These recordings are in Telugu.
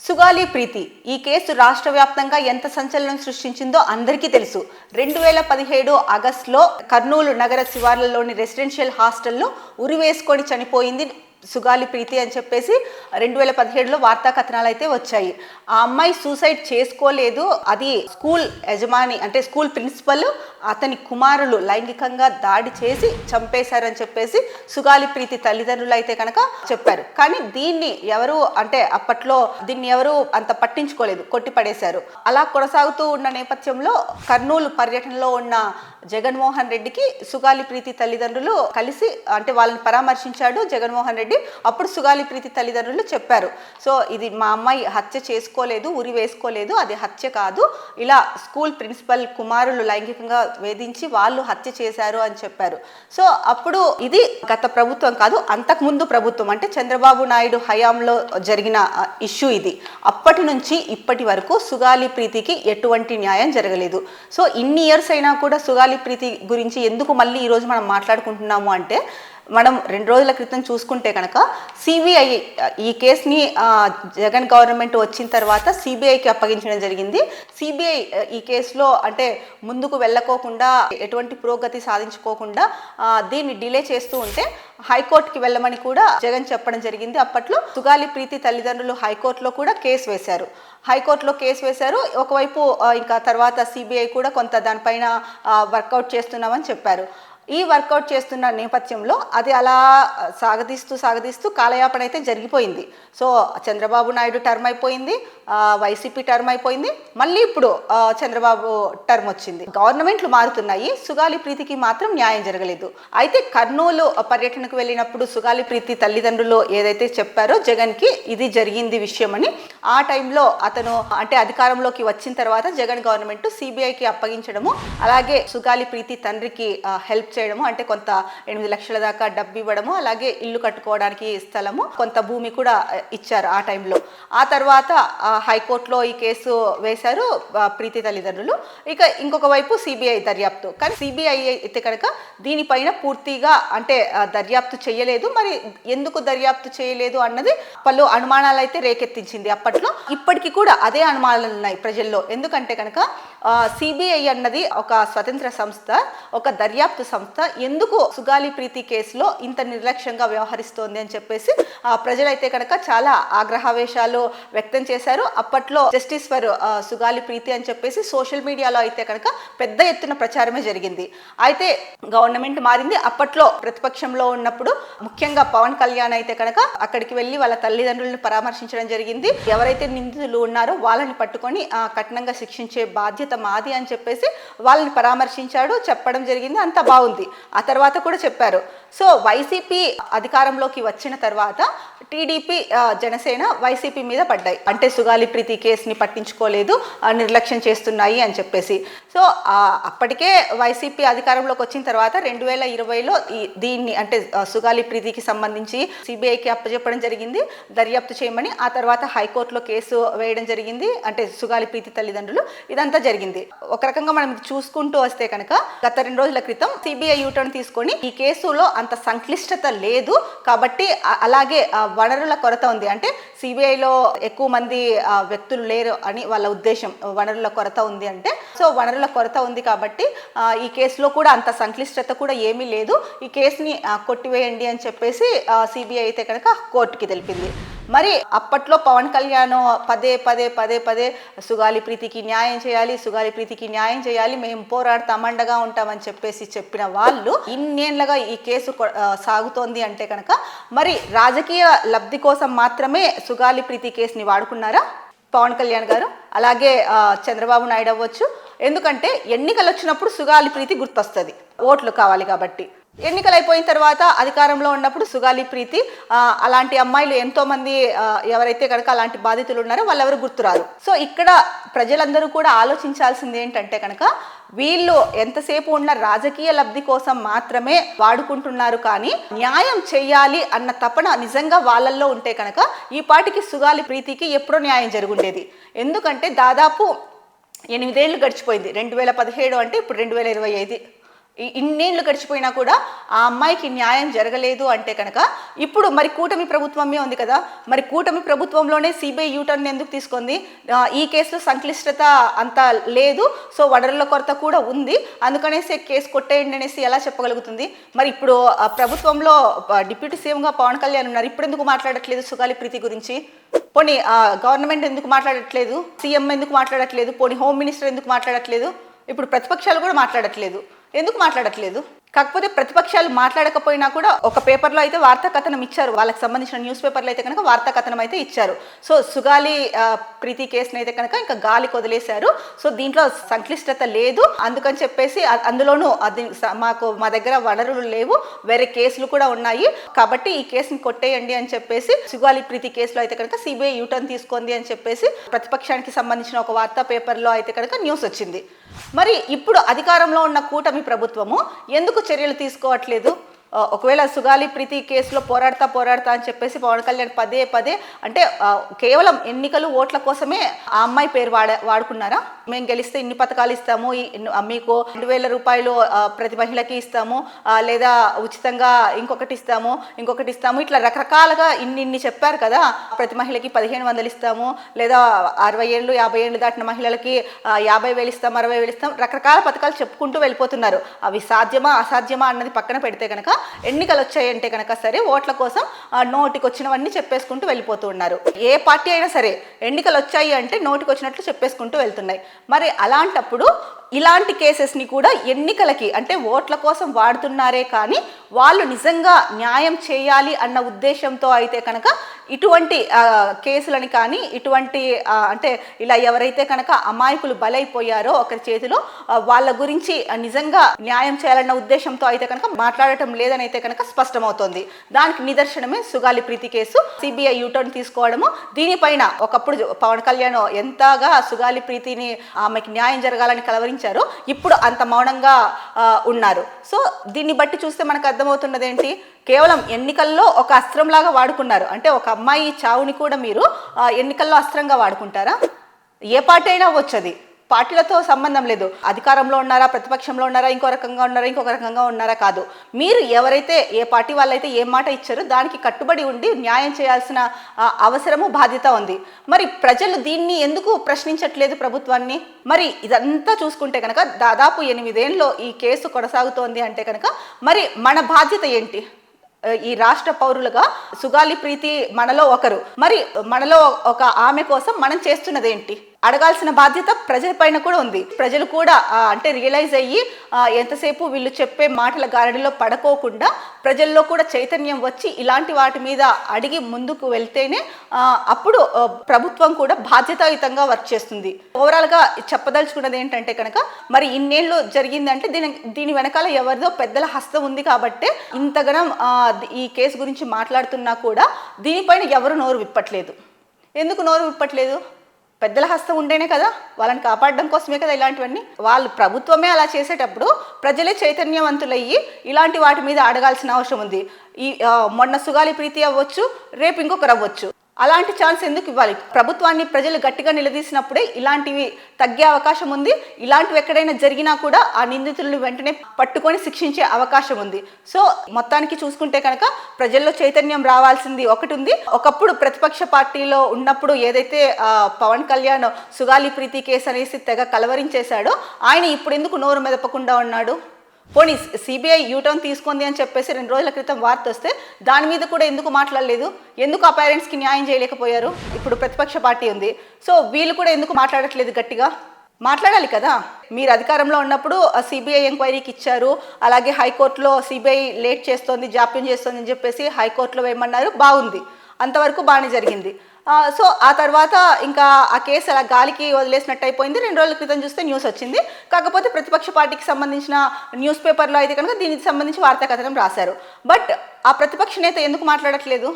సుగాలి ప్రీతి ఈ కేసు రాష్ట్ర వ్యాప్తంగా ఎంత సంచలనం సృష్టించిందో అందరికీ తెలుసు. 2017 ఆగస్టులో కర్నూలు నగర శివార్లలోని రెసిడెన్షియల్ హాస్టల్లో ఉరివేసుకొని చనిపోయింది సుగాలి ప్రీతి అని చెప్పేసి 2017లో వార్తా కథనాలు అయితే వచ్చాయి. ఆ అమ్మాయి సూసైడ్ చేసుకోలేదు, అది స్కూల్ యజమాని అంటే స్కూల్ ప్రిన్సిపల్ అతని కుమారులు లైంగికంగా దాడి చేసి చంపేశారని చెప్పేసి సుగాలి ప్రీతి తల్లిదండ్రులు అయితే కనుక చెప్పారు. కానీ దీన్ని ఎవరు అంటే అప్పట్లో దీన్ని ఎవరు అంత పట్టించుకోలేదు, కొట్టిపడేశారు. అలా కొనసాగుతూ ఉన్న నేపథ్యంలో కర్నూలు పర్యటనలో ఉన్న జగన్మోహన్ రెడ్డికి సుగాలి ప్రీతి తల్లిదండ్రులు కలిసి అంటే వాళ్ళని పరామర్శించాడు జగన్మోహన్ రెడ్డి. అప్పుడు సుగాలి ప్రీతి తల్లిదండ్రులు చెప్పారు, సో ఇది మా అమ్మాయి హత్య చేసుకోలేదు, ఉరి వేసుకోలేదు, అది హత్య కాదు, ఇలా స్కూల్ ప్రిన్సిపల్ కుమారులు లైంగికంగా వేధించి వాళ్ళు హత్య చేశారు అని చెప్పారు. సో అప్పుడు ఇది గత ప్రభుత్వం కాదు, అంతకుముందు ప్రభుత్వం అంటే చంద్రబాబు నాయుడు హయాంలో జరిగిన ఇష్యూ ఇది. అప్పటి నుంచి ఇప్పటి వరకు సుగాలి ప్రీతికి ఎటువంటి న్యాయం జరగలేదు. సో ఇన్ని ఇయర్స్ అయినా కూడా సుగాలి ప్రీతి గురించి ఎందుకు మళ్ళీ ఈరోజు మనం మాట్లాడుకుంటున్నాము అంటే, మనం 2 రోజుల క్రితం చూసుకుంటే కనుక సిబిఐ ఈ కేసుని జగన్ గవర్నమెంట్ వచ్చిన తర్వాత సిబిఐకి అప్పగించడం జరిగింది. సిబిఐ ఈ కేసులో అంటే ముందుకు వెళ్ళకోకుండా ఎటువంటి పురోగతి సాధించుకోకుండా దీన్ని డిలే చేస్తూ ఉంటే హైకోర్టుకి వెళ్ళమని కూడా జగన్ చెప్పడం జరిగింది. అప్పట్లో సుగాలి ప్రీతి తల్లిదండ్రులు హైకోర్టులో కూడా కేసు వేశారు. ఒకవైపు ఇంకా తర్వాత సిబిఐ కూడా కొంత దానిపైన వర్కౌట్ చేస్తున్నామని చెప్పారు. ఈ వర్కౌట్ చేస్తున్న నేపథ్యంలో అది అలా సాగదీస్తూ కాలయాపన అయితే జరిగిపోయింది. సో చంద్రబాబు నాయుడు టర్మ్ అయిపోయింది, వైసీపీ టర్మ్ అయిపోయింది, మళ్ళీ ఇప్పుడు చంద్రబాబు టర్మ్ వచ్చింది. గవర్నమెంట్లు మారుతున్నాయి, సుగాలి ప్రీతికి మాత్రం న్యాయం జరగలేదు. అయితే కర్నూలు పర్యటనకు వెళ్ళినప్పుడు సుగాలి ప్రీతి తల్లిదండ్రులు ఏదైతే చెప్పారో జగన్కి ఇది జరిగింది విషయం అని, ఆ టైంలో అతను అంటే అధికారంలోకి వచ్చిన తర్వాత జగన్ గవర్నమెంట్ సిబిఐకి అప్పగించడము, అలాగే సుగాలి ప్రీతి తండ్రికి హెల్ప్ చేయడము, అంటే కొంత 8 లక్షల దాకా డబ్బు ఇవ్వడము, అలాగే ఇల్లు కట్టుకోవడానికి స్థలము, కొంత భూమి కూడా ఇచ్చారు ఆ టైంలో. ఆ తర్వాత హైకోర్టులో ఈ కేసు వేశారు ప్రీతి తల్లిదండ్రులు. ఇక ఇంకొక వైపు సిబిఐ దర్యాప్తు. కానీ సిబిఐ అయితే కనుక దీనిపైన పూర్తిగా అంటే దర్యాప్తు చేయలేదు. మరి ఎందుకు దర్యాప్తు చేయలేదు అన్నది పలు అనుమానాలు అయితే రేకెత్తించింది అప్పట్లో. ఇప్పటికీ కూడా అదే అనుమానాలు ఉన్నాయి ప్రజల్లో. ఎందుకంటే కనుక సిబిఐ అన్నది ఒక స్వతంత్ర సంస్థ, ఒక దర్యాప్తు సంస్థ, ఎందుకు సుగాలి ప్రీతి కేసులో ఇంత నిర్లక్ష్యంగా వ్యవహరిస్తోంది అని చెప్పేసి ప్రజలైతే కనుక చాలా ఆగ్రహావేశాలు వ్యక్తం చేశారు. అప్పట్లో జస్టిస్ ఫర్ సుగాలి ప్రీతి అని చెప్పేసి సోషల్ మీడియాలో అయితే కనుక పెద్ద ఎత్తున ప్రచారమే జరిగింది. అయితే గవర్నమెంట్ మారింది. అప్పట్లో ప్రతిపక్షంలో ఉన్నప్పుడు ముఖ్యంగా పవన్ కళ్యాణ్ అయితే కనుక అక్కడికి వెళ్ళి వాళ్ళ తల్లిదండ్రులను పరామర్శించడం జరిగింది. ఎవరైతే నిందితులు ఉన్నారో వాళ్ళని పట్టుకొని కఠినంగా శిక్షించే బాధ్యత మాది అని చెప్పేసి వాళ్ళని పరామర్శించాడు, చెప్పడం జరిగింది. అంతా బాగుంది. ఆ తర్వాత కూడా చెప్పారు. సో వైసీపీ అధికారంలోకి వచ్చిన తర్వాత టీడీపీ జనసేన వైసీపీ మీద పడ్డాయి, అంటే సుగాలి ప్రీతి కేసుని పట్టించుకోలేదు, నిర్లక్ష్యం చేస్తున్నాయి అని చెప్పేసి. సో అప్పటికే వైసీపీ అధికారంలోకి వచ్చిన తర్వాత 2020లో దీన్ని అంటే సుగాలి ప్రీతికి సంబంధించి సిబిఐకి అప్పచెప్పడం జరిగింది, దర్యాప్తు చేయమని. ఆ తర్వాత హైకోర్టులో కేసు వేయడం జరిగింది, అంటే సుగాలి ప్రీతి తల్లిదండ్రులు. ఇదంతా జరిగింది. ఒక రకంగా మనం చూసుకుంటూ వస్తే కనుక గత 2 రోజుల క్రితం సిబిఐ యూటర్న్ తీసుకొని ఈ కేసులో అంత సంక్లిష్టత లేదు కాబట్టి, అలాగే వనరుల కొరత ఉంది, అంటే సిబిఐలో ఎక్కువ మంది వ్యక్తులు లేరు అని వాళ్ళ ఉద్దేశం, వనరుల కొరత ఉంది అంటే. సో వనరుల కొరత ఉంది కాబట్టి ఈ కేసులో కూడా అంత సంక్లిష్టత కూడా ఏమీ లేదు, ఈ కేసుని కొట్టివేయండి అని చెప్పేసి సిబిఐ అయితే కనుక కోర్టుకి తెలిపింది. మరి అప్పట్లో పవన్ కళ్యాణ్ పదే సుగాలి ప్రీతికి న్యాయం చేయాలి, మేము పోరాడతామండగా ఉంటామని చెప్పేసి చెప్పిన వాళ్ళు ఇన్నేళ్లుగా ఈ కేసు సాగుతోంది అంటే కనుక మరి రాజకీయ లబ్ధి కోసం మాత్రమే సుగాలి ప్రీతి కేసుని వాడుకున్నారా పవన్ కళ్యాణ్ గారు, అలాగే చంద్రబాబు నాయుడు అవ్వచ్చు. ఎందుకంటే ఎన్నికలు వచ్చినప్పుడు సుగాలి ప్రీతి గుర్తొస్తుంది, ఓట్లు కావాలి కాబట్టి. ఎన్నికలు అయిపోయిన తర్వాత అధికారంలో ఉన్నప్పుడు సుగాలి ప్రీతి అలాంటి అమ్మాయిలు ఎంతోమంది ఎవరైతే కనుక అలాంటి బాధితులు ఉన్నారో వాళ్ళెవరు గుర్తురారు. సో ఇక్కడ ప్రజలందరూ కూడా ఆలోచించాల్సింది ఏంటంటే కనుక వీళ్ళు ఎంతసేపు ఉన్న రాజకీయ లబ్ధి కోసం మాత్రమే వాడుకుంటున్నారు, కానీ న్యాయం చెయ్యాలి అన్న తపన నిజంగా వాళ్ళల్లో ఉంటే కనుక ఈ పాటికి సుగాలి ప్రీతికి ఎప్పుడో న్యాయం జరుగుండేది. ఎందుకంటే దాదాపు 8 ఏళ్ళు గడిచిపోయింది. 2017 అంటే ఇప్పుడు 2025 ఇన్నేళ్ళు గడిచిపోయినా కూడా ఆ అమ్మాయికి న్యాయం జరగలేదు అంటే కనుక ఇప్పుడు మరి కూటమి ప్రభుత్వమే ఉంది కదా, మరి కూటమి ప్రభుత్వంలోనే సిబిఐ యూటర్న్ ఎందుకు తీసుకుంది? ఈ కేసులో సంక్లిష్టత అంత లేదు, సో వనరుల కొరత కూడా ఉంది, అందుకనేసి కేసు కొట్టేయండి అనేసి ఎలా చెప్పగలుగుతుంది? మరి ఇప్పుడు ప్రభుత్వంలో డిప్యూటీ సీఎంగా పవన్ కళ్యాణ్ ఉన్నారు, ఇప్పుడు ఎందుకు మాట్లాడట్లేదు సుగాలి ప్రీతి గురించి? పోనీ గవర్నమెంట్ ఎందుకు మాట్లాడట్లేదు? సీఎం ఎందుకు మాట్లాడట్లేదు? పోనీ హోమ్ మినిస్టర్ ఎందుకు మాట్లాడట్లేదు? ఇప్పుడు ప్రతిపక్షాలు కూడా మాట్లాడట్లేదు. ఎందుకు మాట్లాడట్లేదు? కాకపోతే ప్రతిపక్షాలు మాట్లాడకపోయినా కూడా ఒక పేపర్లో అయితే వార్తా కథనం ఇచ్చారు, వాళ్ళకి సంబంధించిన న్యూస్ పేపర్లో అయితే కనుక వార్తా కథనం అయితే ఇచ్చారు. సో సుగాలి ప్రీతి కేసుని అయితే కనుక ఇంకా గాలికి వదిలేశారు. సో దీంట్లో సంక్లిష్టత లేదు అందుకని చెప్పేసి, అందులోనూ మా దగ్గర వనరులు లేవు, వేరే కేసులు కూడా ఉన్నాయి కాబట్టి ఈ కేసుని కొట్టేయండి అని చెప్పేసి సుగాలి ప్రీతి కేసులో అయితే కనుక సిబిఐ యూటర్న్ తీసుకుంది అని చెప్పేసి ప్రతిపక్షానికి సంబంధించిన ఒక వార్తా పేపర్లో అయితే కనుక న్యూస్ వచ్చింది. మరి ఇప్పుడు అధికారంలో ఉన్న కూటమి ప్రభుత్వము ఎందుకు చర్యలు తీసుకోవట్లేదు? ఒకవేళ సుగాలి ప్రీతి కేసులో పోరాడతా అని చెప్పేసి పవన్ కళ్యాణ్ పదే అంటే కేవలం ఎన్నికలు ఓట్ల కోసమే ఆ అమ్మాయి పేరు వాడుకున్నారా? మేము గెలిస్తే ఇన్ని పథకాలు ఇస్తాము, మీకు 2,000 రూపాయలు ప్రతి మహిళకి ఇస్తాము, లేదా ఉచితంగా ఇంకొకటి ఇస్తాము, ఇట్లా రకరకాలుగా ఇన్ని చెప్పారు కదా. ప్రతి మహిళకి 1,500 ఇస్తాము, లేదా 60 ఏళ్ళు 50 ఏళ్ళు దాటిన మహిళలకి 50,000 ఇస్తాం, 60,000 ఇస్తాం, రకరకాల పథకాలు చెప్పుకుంటూ వెళ్ళిపోతున్నారు. అవి సాధ్యమా అసాధ్యమా అన్నది పక్కన పెడితే కనుక ఎన్నికలు వచ్చాయంటే కనుక సరే ఓట్ల కోసం నోటికి వచ్చినవన్నీ చెప్పేసుకుంటూ వెళ్ళిపోతూ ఉన్నారు. ఏ పార్టీ అయినా సరే ఎన్నికలు వచ్చాయి అంటే నోటికి వచ్చినట్లు చెప్పేసుకుంటూ వెళ్తున్నాయి. మరి అలాంటప్పుడు ఇలాంటి కేసెస్ని కూడా ఎన్నికలకి అంటే ఓట్ల కోసం వాడుతున్నారే కానీ వాళ్ళు నిజంగా న్యాయం చేయాలి అన్న ఉద్దేశంతో అయితే కనుక ఇటువంటి కేసులని కానీ ఇటువంటి అంటే ఇలా ఎవరైతే కనుక అమాయకులు బలైపోయారో ఒకరి చేతిలో వాళ్ళ గురించి నిజంగా న్యాయం చేయాలన్న ఉద్దేశంతో అయితే కనుక మాట్లాడటం లేదని అయితే కనుక స్పష్టమవుతోంది. దానికి నిదర్శనమే సుగాలి ప్రీతి కేసు, సిబిఐ యూటర్న్ తీసుకోవడము. దీనిపైన ఒకప్పుడు పవన్ కళ్యాణ్ ఎంతగా సుగాలి ప్రీతిని ఆమెకి న్యాయం జరగాలని కలవరించారు, ఇప్పుడు అంత మౌనంగా ఉన్నారు. సో దీన్ని బట్టి చూస్తే మనకు అర్థమవుతున్నది ఏంటి? కేవలం ఎన్నికల్లో ఒక అస్త్రంలాగా వాడుకున్నారు. అంటే ఒక అమ్మాయి చావుని కూడా మీరు ఎన్నికల్లో అస్త్రంగా వాడుకుంటారా? ఏ పార్టీ అయినా వచ్చది, పార్టీలతో సంబంధం లేదు. అధికారంలో ఉన్నారా, ప్రతిపక్షంలో ఉన్నారా, ఇంకొక రకంగా ఉన్నారా కాదు. మీరు ఎవరైతే ఏ పార్టీ వాళ్ళైతే ఏ మాట ఇచ్చారో దానికి కట్టుబడి ఉండి న్యాయం చేయాల్సిన అవసరము బాధ్యత ఉంది. మరి ప్రజలు దీన్ని ఎందుకు ప్రశ్నించట్లేదు ప్రభుత్వాన్ని? మరి ఇదంతా చూసుకుంటే కనుక దాదాపు 8 ఏళ్ళలో ఈ కేసు కొనసాగుతోంది అంటే కనుక మరి మన బాధ్యత ఏంటి? ఈ రాష్ట్ర పౌరులుగా సుగాలి ప్రీతి మనలో ఒకరు, మరి మనలో ఒక ఆమె కోసం మనం చేస్తున్నది ఏంటి? అడగాల్సిన బాధ్యత ప్రజలపైన కూడా ఉంది. ప్రజలు కూడా అంటే రియలైజ్ అయ్యి ఎంతసేపు వీళ్ళు చెప్పే మాటల గారడిలో పడుకోకుండా ప్రజల్లో కూడా చైతన్యం వచ్చి ఇలాంటి వాటి మీద అడిగి ముందుకు వెళ్తేనే అప్పుడు ప్రభుత్వం కూడా బాధ్యతాయుతంగా వర్క్ చేస్తుంది. ఓవరాల్గా చెప్పదలుచుకున్నది ఏంటంటే కనుక మరి ఇన్నేళ్ళు జరిగిందంటే దీని వెనకాల ఎవరిదో పెద్దల హస్తం ఉంది కాబట్టే ఇంతగనం ఈ కేసు గురించి మాట్లాడుతున్నా కూడా దీనిపైన ఎవరు నోరు విప్పట్లేదు. ఎందుకు నోరు విప్పట్లేదు? పెద్దల హస్తం ఉంటేనే కదా, వాళ్ళని కాపాడడం కోసమే కదా ఇలాంటివన్నీ. వాళ్ళు ప్రభుత్వమే అలా చేసేటప్పుడు ప్రజలే చైతన్యవంతులయ్యి ఇలాంటి వాటి మీద అడగాల్సిన అవసరం ఉంది. ఈ మొన్న సుగాలి ప్రీతి అవ్వచ్చు, రేపు ఇంకొకరు అవ్వచ్చు. అలాంటి ఛాన్స్ ఎందుకు ఇవ్వాలి? ప్రభుత్వాన్ని ప్రజలు గట్టిగా నిలదీసినప్పుడే ఇలాంటివి తగ్గే అవకాశం ఉంది. ఇలాంటివి ఎక్కడైనా జరిగినా కూడా ఆ నిందితులను వెంటనే పట్టుకొని శిక్షించే అవకాశం ఉంది. సో మొత్తానికి చూసుకుంటే కనుక ప్రజల్లో చైతన్యం రావాల్సింది ఒకటి ఉంది. ఒకప్పుడు ప్రతిపక్ష పార్టీలో ఉన్నప్పుడు ఏదైతే పవన్ కళ్యాణ్ సుగాలి ప్రీతి కేసు అనేసి తెగ కలవరించేశాడో ఆయన ఇప్పుడు ఎందుకు నోరు మెదపకుండా ఉన్నాడు? పోనీ సిబిఐ యూటర్న్ తీసుకుంది అని చెప్పేసి 2 రోజుల క్రితం వార్త వస్తే దాని మీద కూడా ఎందుకు మాట్లాడలేదు? ఎందుకు ఆ పేరెంట్స్కి న్యాయం చేయలేకపోయారు? ఇప్పుడు ప్రతిపక్ష పార్టీ ఉంది, సో వీళ్ళు కూడా ఎందుకు మాట్లాడట్లేదు? గట్టిగా మాట్లాడాలి కదా. మీరు అధికారంలో ఉన్నప్పుడు సిబిఐ ఎంక్వైరీకి ఇచ్చారు, అలాగే హైకోర్టులో సిబిఐ లేట్ చేస్తోంది, జాప్యం చేస్తోంది అని చెప్పేసి హైకోర్టులో వేయమన్నారు, బాగుంది, అంతవరకు బాగానే జరిగింది. సో ఆ తర్వాత ఇంకా ఆ కేసు అలా గాలికి వదిలేసినట్టు అయిపోయింది. 2 రోజుల క్రితం చూస్తే న్యూస్ వచ్చింది. కాకపోతే ప్రతిపక్ష పార్టీకి సంబంధించిన న్యూస్ పేపర్లో అయితే కనుక దీనికి సంబంధించి వార్తా కథనం రాశారు. బట్ ఆ ప్రతిపక్ష నేత ఎందుకు మాట్లాడట్లేదు?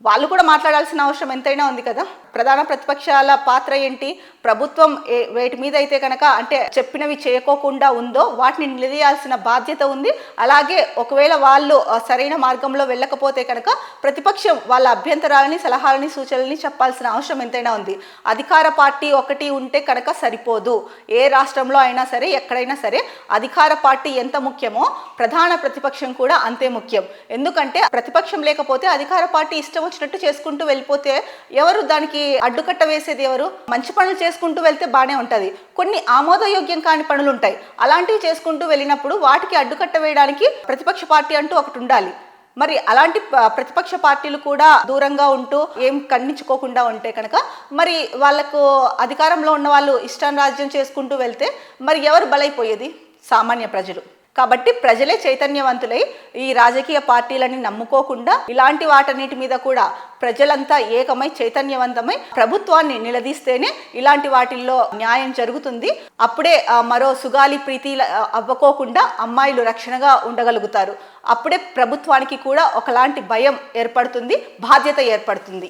వాళ్ళు కూడా మాట్లాడాల్సిన అవసరం ఎంతైనా ఉంది కదా. ప్రధాన ప్రతిపక్షాల పాత్ర ఏంటి? ప్రభుత్వం వేటి మీద అయితే కనుక అంటే చెప్పినవి చేయకోకుండా ఉందో వాటిని నిలదీయాల్సిన బాధ్యత ఉంది. అలాగే ఒకవేళ వాళ్ళు సరైన మార్గంలో వెళ్ళకపోతే కనుక ప్రతిపక్షం వాళ్ళ అభ్యంతరాలని, సలహాలని, సూచనలని చెప్పాల్సిన అవసరం ఎంతైనా ఉంది. అధికార పార్టీ ఒకటి ఉంటే కనుక సరిపోదు. ఏ రాష్ట్రంలో అయినా సరే, ఎక్కడైనా సరే అధికార పార్టీ ఎంత ముఖ్యమో ప్రధాన ప్రతిపక్షం కూడా అంతే ముఖ్యం. ఎందుకంటే ప్రతిపక్షం లేకపోతే అధికార పార్టీ ఇష్టం వచ్చినట్టు చేసుకుంటూ వెళ్ళిపోతే ఎవరు దానికి అడ్డుకట్ట వేసేది? ఎవరు? మంచి పనులు చేసుకుంటూ వెళ్తే బాగానే ఉంటుంది. కొన్ని ఆమోదయోగ్యం కాని పనులు ఉంటాయి. అలాంటివి చేసుకుంటూ వెళ్ళినప్పుడు వాటికి అడ్డుకట్ట వేయడానికి ప్రతిపక్ష పార్టీ అంటూ ఒకటి ఉండాలి. మరి అలాంటి ప్రతిపక్ష పార్టీలు కూడా దూరంగా ఉంటూ ఏం ఖండించుకోకుండా ఉంటే కనుక మరి వాళ్ళకు అధికారంలో ఉన్న వాళ్ళు ఇష్టారాజ్యం చేసుకుంటూ వెళ్తే మరి ఎవరు బలైపోయేది? సామాన్య ప్రజలు. కాబట్టి ప్రజలే చైతన్యవంతులై ఈ రాజకీయ పార్టీలని నమ్ముకోకుండా ఇలాంటి వాటన్నిటి మీద కూడా ప్రజలంతా ఏకమై చైతన్యవంతమై ప్రభుత్వాన్ని నిలదీస్తేనే ఇలాంటి వాటిల్లో న్యాయం జరుగుతుంది. అప్పుడే మరో సుగాలి ప్రీతి అవ్వకోకుండా అమ్మాయిలు రక్షణగా ఉండగలుగుతారు. అప్పుడే ప్రభుత్వానికి కూడా ఒకలాంటి భయం ఏర్పడుతుంది, బాధ్యత ఏర్పడుతుంది.